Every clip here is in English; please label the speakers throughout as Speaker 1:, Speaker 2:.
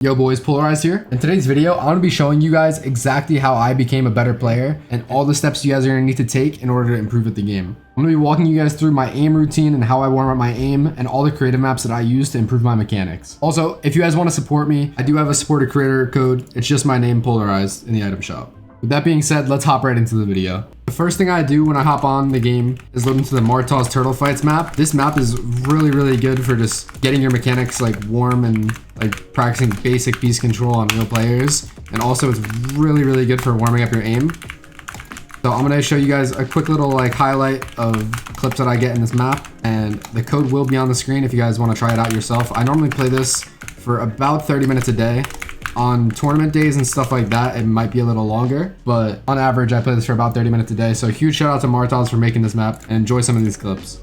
Speaker 1: Yo boys, Polarized here. In today's video, I'm gonna be showing you guys exactly how I became a better player and all the steps you guys are gonna need to take in order to improve at the game. I'm gonna be walking you guys through my aim routine and how I warm up my aim and all the creative maps that I use to improve my mechanics. Also, if you guys want to support me, I do have a supporter creator code. It's just my name, Polarized, in the item shop. With that being said, let's hop right into the video. The first thing I do when I hop on the game is load into the Martoz TurtleFights map. This map is really good for just getting your mechanics like warm and like practicing basic beast control on real players. And also it's really good for warming up your aim. So I'm gonna show you guys a quick little like highlight of clips that I get in this map, and the code will be on the screen if you guys want to try it out yourself. I normally play this for about 30 minutes a day. On tournament days and stuff like that, it might be a little longer, but on average, I play this for about 30 minutes a day. So huge shout out to Martoz for making this map, and enjoy some of these clips.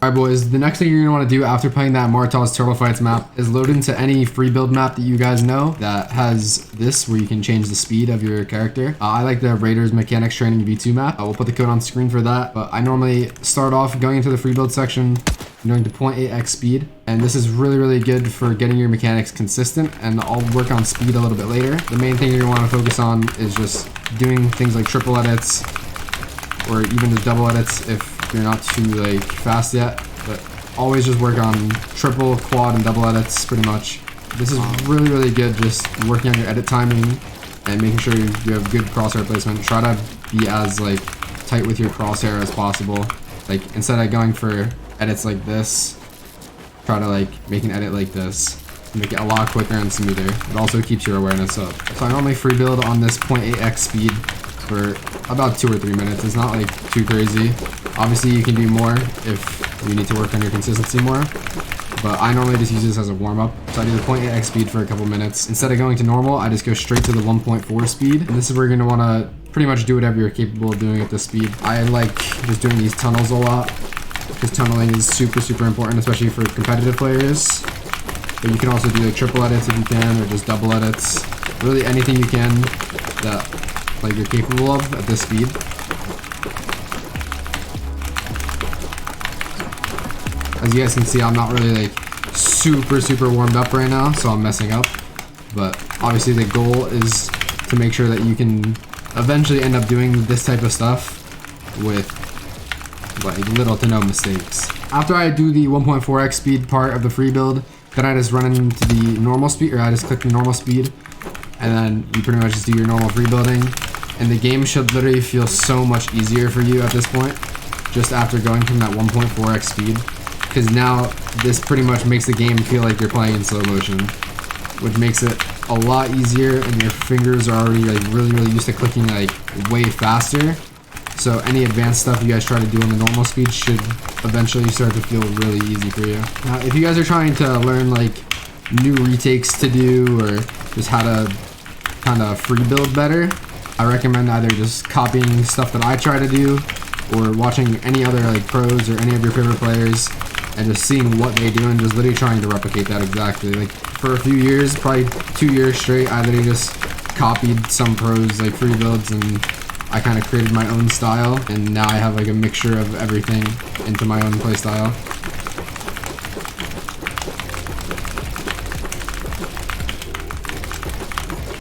Speaker 1: Alright boys, the next thing you're going to want to do after playing that Martoz TurtleFights map is load into any free build map that you guys know that has this where you can change the speed of your character. I like the Raiders Mechanics Training V2 map. We'll put the code on the screen for that, but I normally start off going into the free build section, going to 0.8x speed, and this is really good for getting your mechanics consistent, and I'll work on speed a little bit later. The main thing you're going to want to focus on is just doing things like triple edits or even just double edits if you're not too like fast yet, but always just work on triple, quad, and double edits pretty much. This is really good, just working on your edit timing and making sure you have good crosshair placement. Try to be as like tight with your crosshair as possible. Like instead of going for edits like this, try to like make an edit like this. Make it a lot quicker and smoother. It also keeps your awareness up. So I normally free build on this 0.8x speed for about 2 or 3 minutes. It's not like too crazy. Obviously you can do more if you need to work on your consistency more, but I normally just use this as a warm-up. So I do the 0.8x speed for a couple minutes. Instead of going to normal, I just go straight to the 1.4 speed, and this is where you're going to want to pretty much do whatever you're capable of doing at this speed. I like just doing these tunnels a lot because tunneling is super important, especially for competitive players. But you can also do like triple edits if you can, or just double edits. Really anything you can that like you're capable of at this speed. As you guys can see, I'm not really like super warmed up right now, so I'm messing up. But obviously the goal is to make sure that you can eventually end up doing this type of stuff with like little to no mistakes. After I do the 1.4x speed part of the free build, then I just run into the normal speed, or I just click the normal speed, and then you pretty much just do your normal free building, and the game should literally feel so much easier for you at this point, just after going from that 1.4x speed. Because now this pretty much makes the game feel like you're playing in slow motion, which makes it a lot easier, and your fingers are already like really used to clicking like way faster. So any advanced stuff you guys try to do on the normal speed should eventually start to feel really easy for you. Now, if you guys are trying to learn like new retakes to do, or just how to kind of free build better, I recommend either just copying stuff that I try to do, or watching any other like pros or any of your favorite players and just seeing what they do and just literally trying to replicate that exactly. Like for a few years, probably 2 years straight, I literally just copied some pros like free builds, and I kind of created my own style, and now I have like a mixture of everything into my own play style.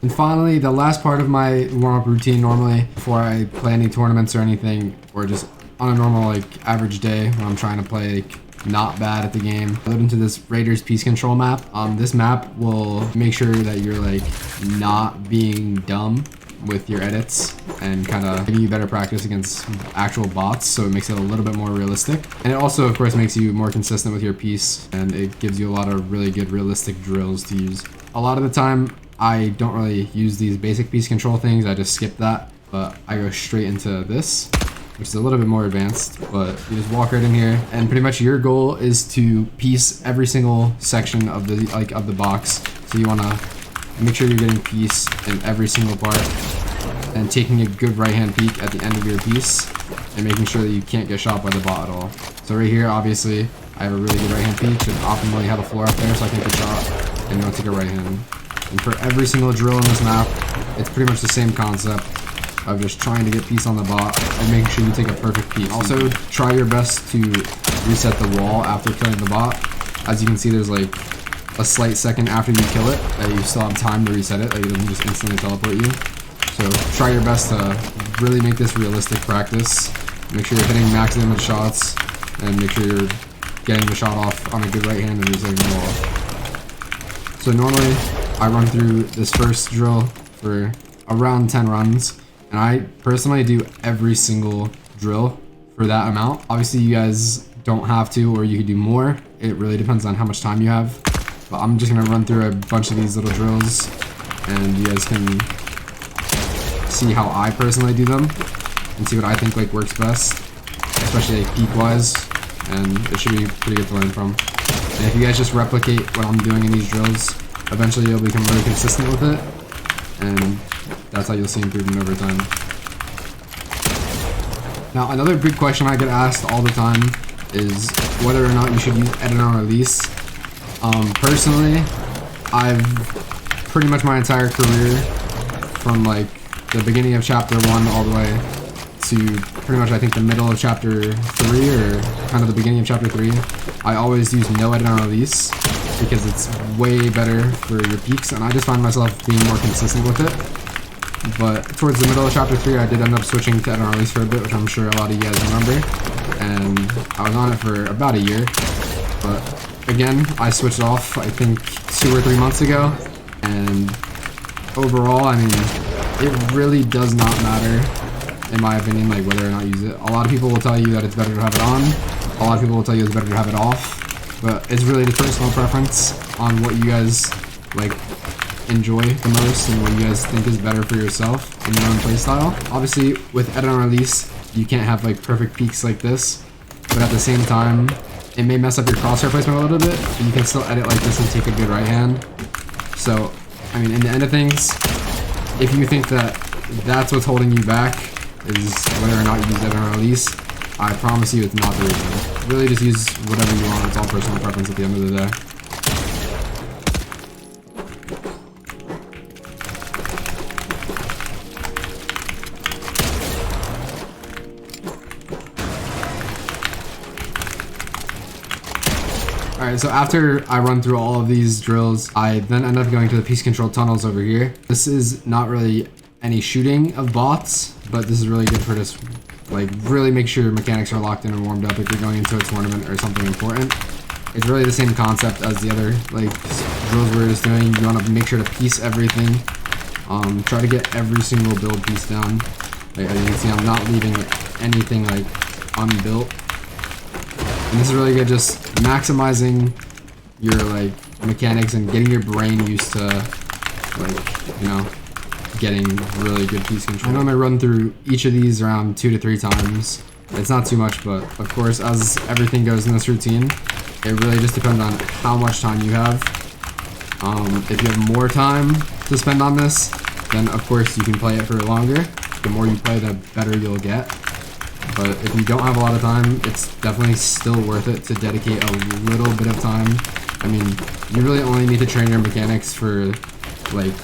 Speaker 1: And finally, the last part of my warm-up routine normally before I play any tournaments or anything, or just on a normal like average day when I'm trying to play like not bad at the game, I load into this Raiders Peace Control map. This map will make sure that you're like not being dumb with your edits and kind of giving you better practice against actual bots, so it makes it a little bit more realistic. And it also, of course, makes you more consistent with your piece, and it gives you a lot of really good realistic drills to use. A lot of the time, I don't really use these basic piece control things, I just skip that, but I go straight into this, which is a little bit more advanced, but you just walk right in here, and pretty much your goal is to piece every single section of the box. So you want to make sure you're getting piece in every single part, and taking a good right hand peek at the end of your piece, and making sure that you can't get shot by the bot at all. So right here, obviously, I have a really good right hand peek, should optimally have a floor up there so I can't get shot, and you want to take a right hand. And for every single drill in this map, it's pretty much the same concept of just trying to get piece on the bot and making sure you take a perfect peek. Also, try your best to reset the wall after killing the bot. As you can see, there's like a slight second after you kill it that you still have time to reset it, like it doesn't just instantly teleport you. So try your best to really make this realistic practice. Make sure you're hitting max damage shots, and make sure you're getting the shot off on a good right hand and resetting the wall. So normally, I run through this first drill for around 10 runs, and I personally do every single drill for that amount. Obviously, you guys don't have to, or you could do more. It really depends on how much time you have. But I'm just gonna run through a bunch of these little drills, and you guys can see how I personally do them, and see what I think like works best, especially like peak-wise, and it should be pretty good to learn from. And if you guys just replicate what I'm doing in these drills, eventually you'll become really consistent with it, and that's how you'll see improvement over time. Now, another big question I get asked all the time is whether or not you should use edit on release. Personally, I've pretty much my entire career, from like the beginning of chapter 1 all the way to pretty much I think the middle of chapter 3, or kind of the beginning of chapter 3, I always use no edit on release because it's way better for your peaks, and I just find myself being more consistent with it. But towards the middle of chapter 3, I did end up switching to edit on release for a bit, which I'm sure a lot of you guys remember, and I was on it for about a year. But again, I switched off I think 2 or 3 months ago, and overall, I mean, it really does not matter, in my opinion, like whether or not you use it. A lot of people will tell you that it's better to have it on, a lot of people will tell you it's better to have it off, but it's really the personal preference on what you guys like enjoy the most and what you guys think is better for yourself in your own playstyle. Obviously, with edit on release, you can't have like perfect peaks like this, but at the same time, it may mess up your crosshair placement a little bit, but you can still edit like this and take a good right hand. So, I mean, in the end of things, if you think that that's what's holding you back, is whether or not you use edit on release, I promise you it's not the reason. Really just use whatever you want, it's all personal preference at the end of the day. Alright, so after I run through all of these drills, I then end up going to the piece control tunnels over here. This is not really any shooting of bots, but this is really good for just like really make sure your mechanics are locked in and warmed up if you're going into a tournament or something important. It's really the same concept as the other like drills we were just doing. You want to make sure to piece everything. Try to get every single build piece down. Like, as you can see, I'm not leaving anything like unbuilt. And this is really good, just maximizing your like mechanics and getting your brain used to like, you know, getting really good piece control. I normally run through each of these around 2 to 3 times. It's not too much, but of course, as everything goes in this routine, it really just depends on how much time you have. If you have more time to spend on this, then of course you can play it for longer. The more you play, the better you'll get. But if you don't have a lot of time, it's definitely still worth it to dedicate a little bit of time. I mean, you really only need to train your mechanics for like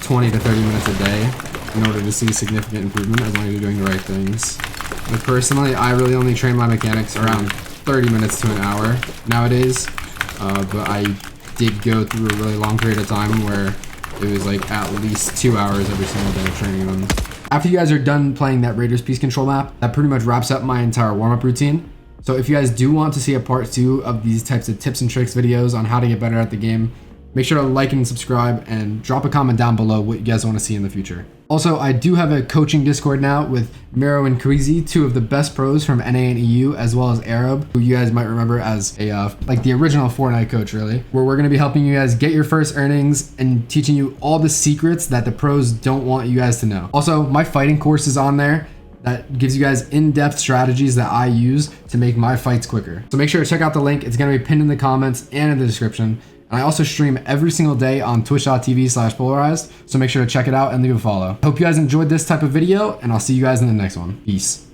Speaker 1: 20 to 30 minutes a day in order to see significant improvement, as long as you're doing the right things. But personally, I really only train my mechanics around 30 minutes to an hour nowadays. But I did go through a really long period of time where it was like at least 2 hours every single day of training them. After you guys are done playing that Raiders piece control map, that pretty much wraps up my entire warm-up routine. So if you guys do want to see a part 2 of these types of tips and tricks videos on how to get better at the game, Make sure to like and subscribe and drop a comment down below what you guys want to see in the future. Also, I do have a coaching Discord now with Miro and Krizi, two of the best pros from NA and EU, as well as Arab, who you guys might remember as a like the original Fortnite coach, really, where we're going to be helping you guys get your first earnings and teaching you all the secrets that the pros don't want you guys to know. Also, my fighting course is on there that gives you guys in-depth strategies that I use to make my fights quicker. So make sure to check out the link. It's going to be pinned in the comments and in the description. And I also stream every single day on twitch.tv/Pxlarized, so make sure to check it out and leave a follow. Hope you guys enjoyed this type of video, and I'll see you guys in the next one. Peace.